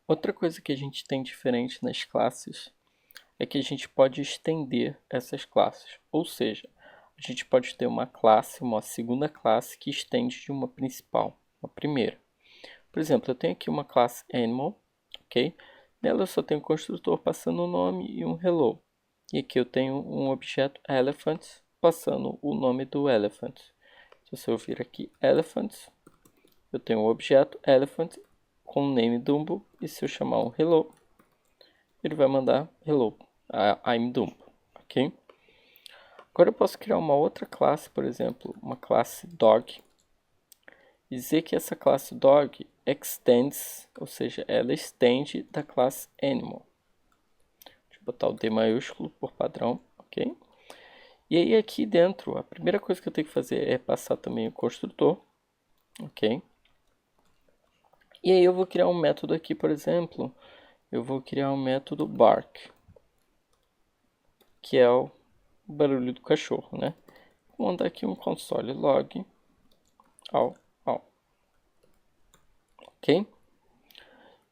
Outra coisa que a gente tem diferente nas classes é que a gente pode estender essas classes. Ou seja, a gente pode ter uma classe, uma segunda classe que estende de uma principal, uma primeira. Por exemplo, eu tenho aqui uma classe Animal, ok? Nela eu só tenho um construtor passando o nome e um hello. E aqui eu tenho um objeto Elephant passando o nome do Elephant. Então, se eu vir aqui Elephant, eu tenho um objeto Elephant com o name Dumbo. E se eu chamar um hello, ele vai mandar hello, I'm Dumbo, ok? Agora eu posso criar uma outra classe, por exemplo, uma classe Dog. E dizer que essa classe Dog extends, ou seja, ela estende da classe Animal. Deixa eu botar o D maiúsculo por padrão, ok? E aí aqui dentro, a primeira coisa que eu tenho que fazer é passar também o construtor, ok? E aí eu vou criar um método aqui, por exemplo, eu vou criar um método bark, que é o barulho do cachorro, né? Vou mandar aqui um console log ao, ok?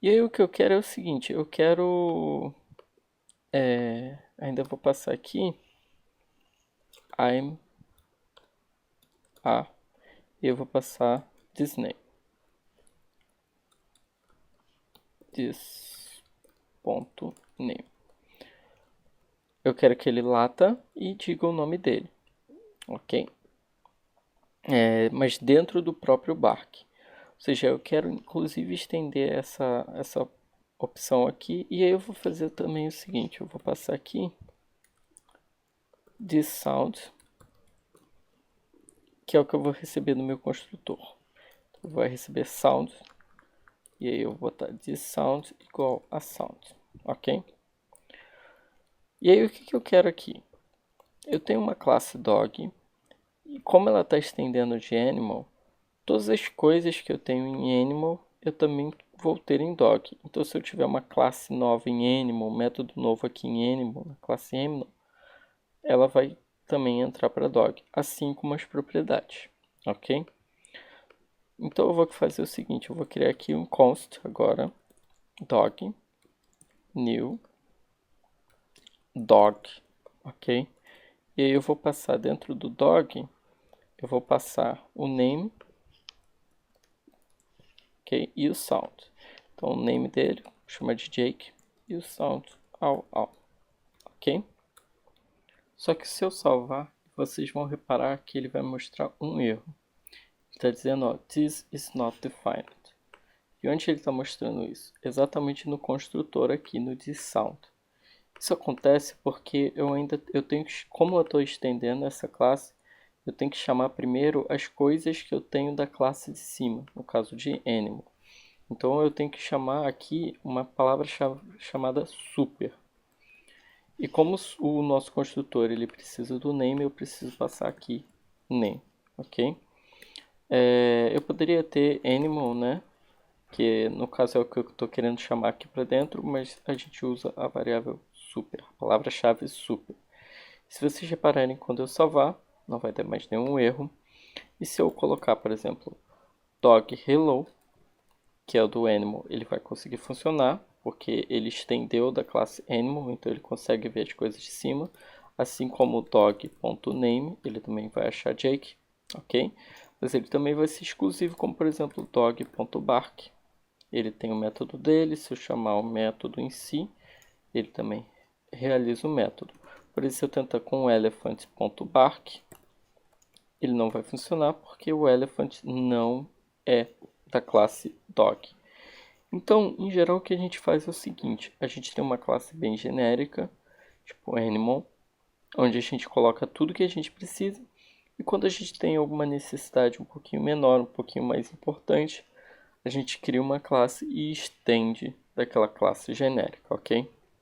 E aí o que eu quero é o seguinte, eu quero, ainda vou passar aqui, I'm a, e eu vou passar this name, this.name. Eu quero que ele lata e diga o nome dele, ok? Mas dentro do próprio bark. Ou seja, eu quero inclusive estender essa opção aqui. E aí eu vou fazer também o seguinte, eu vou passar aqui this sound, que é o que eu vou receber no meu construtor. Então, vai receber sound, e aí eu vou botar this sound igual a sound, ok? E aí o que eu quero aqui? Eu tenho uma classe dog, e como ela está estendendo de animal, todas as coisas que eu tenho em animal, eu também vou ter em dog. Então se eu tiver uma classe nova em animal, um método novo aqui em animal, na classe animal, ela vai também entrar para dog, assim como as propriedades, ok? Então eu vou fazer o seguinte, eu vou criar aqui um const agora, dog, new, dog, ok? E aí eu vou passar dentro do dog, eu vou passar o name, ok? E o sound. Então o name dele, vou chamar de Jake, e o sound, ok? Só que se eu salvar, vocês vão reparar que ele vai mostrar um erro. Está dizendo, ó, this is not defined. E onde ele está mostrando isso? Exatamente no construtor aqui, no thisSound. Isso acontece porque eu tenho que, como eu estou estendendo essa classe, eu tenho que chamar primeiro as coisas que eu tenho da classe de cima, no caso de animal. Então eu tenho que chamar aqui uma palavra chamada super. E como o nosso construtor ele precisa do name, eu preciso passar aqui name, ok? Eu poderia ter animal, né? Que no caso é o que eu estou querendo chamar aqui para dentro, mas a gente usa a variável super, a palavra-chave super. Se vocês repararem, quando eu salvar, não vai ter mais nenhum erro. E se eu colocar, por exemplo, dog hello, que é o do animal, ele vai conseguir funcionar, porque ele estendeu da classe animal, então ele consegue ver as coisas de cima. Assim como o dog.name, ele também vai achar Jake, ok? Mas ele também vai ser exclusivo, como por exemplo dog.bark. Ele tem o método dele, se eu chamar o método em si, ele também realiza o método. Por isso, se eu tentar com o elephant.bark, ele não vai funcionar porque o elephant não é da classe dog. Então, em geral, o que a gente faz é o seguinte, a gente tem uma classe bem genérica, tipo animal, onde a gente coloca tudo que a gente precisa, e quando a gente tem alguma necessidade um pouquinho menor, um pouquinho mais importante, a gente cria uma classe e estende daquela classe genérica, ok?